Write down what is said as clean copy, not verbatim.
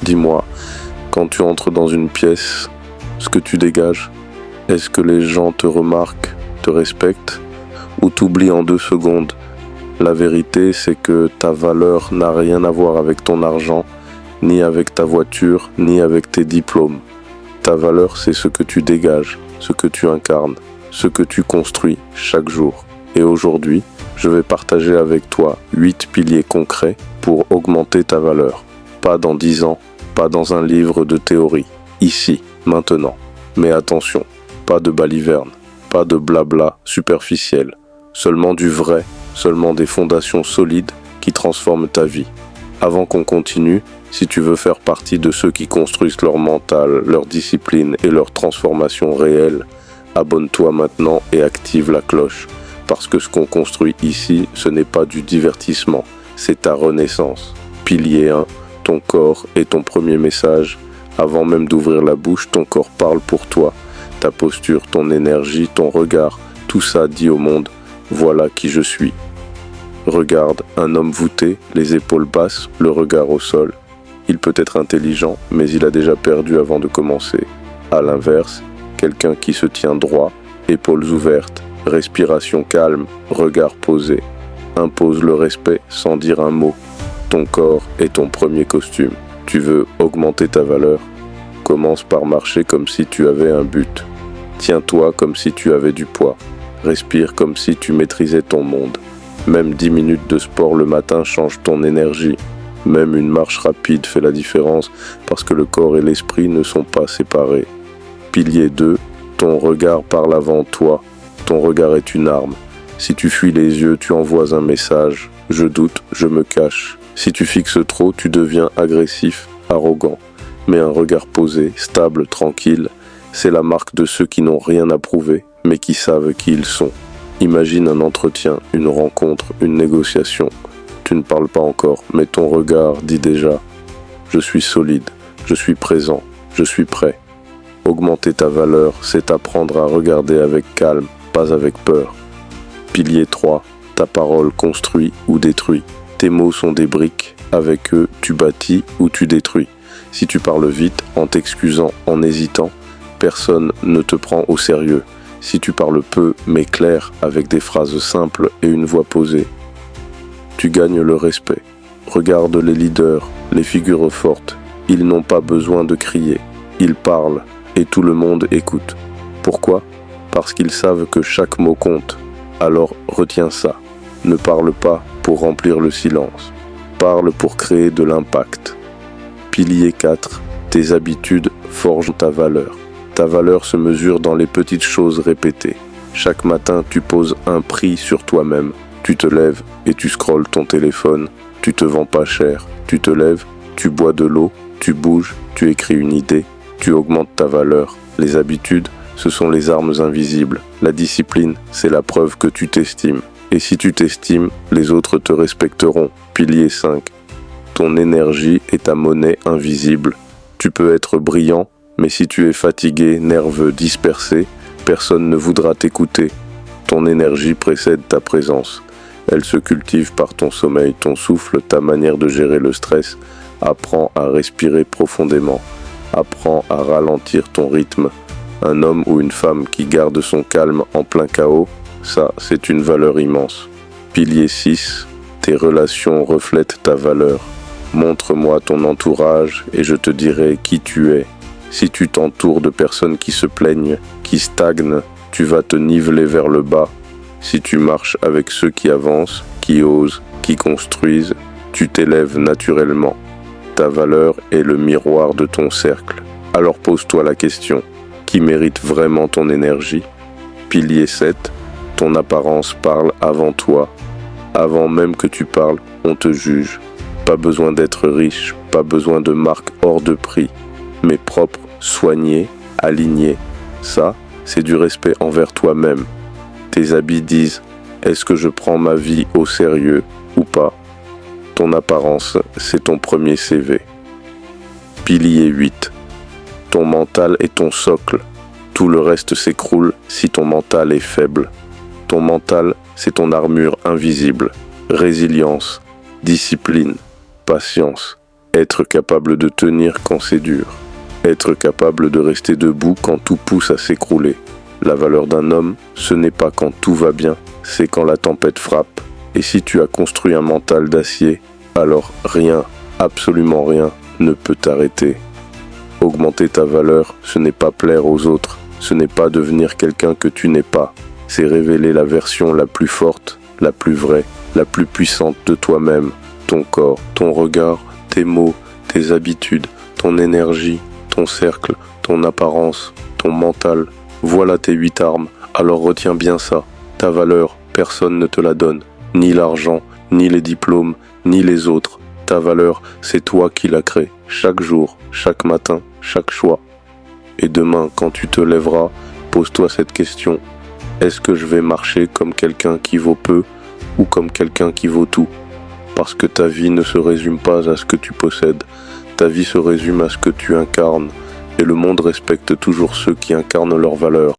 Dis-moi, quand tu entres dans une pièce, ce que tu dégages, est-ce que les gens te remarquent, te respectent, ou t'oublient en 2 secondes? La vérité, c'est que ta valeur n'a rien à voir avec ton argent, ni avec ta voiture, ni avec tes diplômes. Ta valeur, c'est ce que tu dégages, ce que tu incarnes, ce que tu construis chaque jour. Et aujourd'hui, je vais partager avec toi 8 piliers concrets pour augmenter ta valeur. Pas dans 10 ans, pas dans un livre de théorie. Ici, maintenant. Mais attention, pas de baliverne, pas de blabla superficiel. Seulement du vrai, seulement des fondations solides qui transforment ta vie. Avant qu'on continue, si tu veux faire partie de ceux qui construisent leur mental, leur discipline et leur transformation réelle, abonne-toi maintenant et active la cloche. Parce que ce qu'on construit ici, ce n'est pas du divertissement, c'est ta renaissance. Pilier 1, ton corps est ton premier message. Avant même d'ouvrir la bouche, ton corps parle pour toi. Ta posture, ton énergie, ton regard, tout ça dit au monde, voilà qui je suis. Regarde, un homme voûté, les épaules basses, le regard au sol. Il peut être intelligent, mais il a déjà perdu avant de commencer. À l'inverse, quelqu'un qui se tient droit, épaules ouvertes, respiration calme, regard posé. Impose le respect sans dire un mot. Ton corps est ton premier costume. Tu veux augmenter ta valeur? Commence par marcher comme si tu avais un but. Tiens-toi comme si tu avais du poids. Respire comme si tu maîtrisais ton monde. Même 10 minutes de sport le matin change ton énergie. Même une marche rapide fait la différence parce que le corps et l'esprit ne sont pas séparés. Pilier 2, ton regard parle avant toi. Ton regard est une arme. Si tu fuis les yeux, tu envoies un message. Je doute, je me cache. Si tu fixes trop, tu deviens agressif, arrogant. Mais un regard posé, stable, tranquille, c'est la marque de ceux qui n'ont rien à prouver, mais qui savent qui ils sont. Imagine un entretien, une rencontre, une négociation. Tu ne parles pas encore, mais ton regard dit déjà « Je suis solide, je suis présent, je suis prêt ». Augmenter ta valeur, c'est apprendre à regarder avec calme, pas avec peur. Pilier 3, ta parole construit ou détruit. Tes mots sont des briques, avec eux tu bâtis ou tu détruis. Si tu parles vite, en t'excusant, en hésitant, personne ne te prend au sérieux. Si tu parles peu mais clair, avec des phrases simples et une voix posée, tu gagnes le respect. Regarde les leaders, les figures fortes. Ils n'ont pas besoin de crier. Ils parlent et tout le monde écoute. Pourquoi? Parce qu'ils savent que chaque mot compte. Alors retiens ça. Ne parle pas pour remplir le silence. Parle pour créer de l'impact. Pilier 4. Tes habitudes forgent ta valeur. Ta valeur se mesure dans les petites choses répétées. Chaque matin, tu poses un prix sur toi-même. Tu te lèves et tu scrolles ton téléphone. Tu te vends pas cher. Tu te lèves, tu bois de l'eau, tu bouges, tu écris une idée. Tu augmentes ta valeur. Les habitudes, ce sont les armes invisibles. La discipline, c'est la preuve que tu t'estimes. Et si tu t'estimes, les autres te respecteront. Pilier 5. Ton énergie est ta monnaie invisible. Tu peux être brillant, mais si tu es fatigué, nerveux, dispersé, personne ne voudra t'écouter. Ton énergie précède ta présence. Elle se cultive par ton sommeil, ton souffle, ta manière de gérer le stress. Apprends à respirer profondément. Apprends à ralentir ton rythme. Un homme ou une femme qui garde son calme en plein chaos, ça, c'est une valeur immense. Pilier 6. Tes relations reflètent ta valeur. Montre-moi ton entourage et je te dirai qui tu es. Si tu t'entoures de personnes qui se plaignent, qui stagnent, tu vas te niveler vers le bas. Si tu marches avec ceux qui avancent, qui osent, qui construisent, tu t'élèves naturellement. Ta valeur est le miroir de ton cercle. Alors pose-toi la question, qui mérite vraiment ton énergie? Pilier 7. Ton apparence parle avant toi. Avant même que tu parles, on te juge. Pas besoin d'être riche, pas besoin de marque hors de prix, mais propre, soigné, aligné. Ça, c'est du respect envers toi-même. Tes habits disent « Est-ce que je prends ma vie au sérieux ou pas ?» Ton apparence, c'est ton premier CV. Pilier 8. Ton mental est ton socle. Tout le reste s'écroule si ton mental est faible. Ton mental, c'est ton armure invisible. Résilience, discipline, patience. Être capable de tenir quand c'est dur. Être capable de rester debout quand tout pousse à s'écrouler. La valeur d'un homme, ce n'est pas quand tout va bien, c'est quand la tempête frappe. Et si tu as construit un mental d'acier, alors rien, absolument rien, ne peut t'arrêter. Augmenter ta valeur, ce n'est pas plaire aux autres, ce n'est pas devenir quelqu'un que tu n'es pas, c'est révéler la version la plus forte, la plus vraie, la plus puissante de toi-même, ton corps, ton regard, tes mots, tes habitudes, ton énergie, ton cercle, ton apparence, ton mental. Voilà tes 8 armes, alors retiens bien ça. Ta valeur, personne ne te la donne, ni l'argent, ni les diplômes, ni les autres. Ta valeur, c'est toi qui la crée, chaque jour, chaque matin, chaque choix. Et demain, quand tu te lèveras, pose-toi cette question. Est-ce que je vais marcher comme quelqu'un qui vaut peu ou comme quelqu'un qui vaut tout ? Parce que ta vie ne se résume pas à ce que tu possèdes, ta vie se résume à ce que tu incarnes, et le monde respecte toujours ceux qui incarnent leurs valeurs.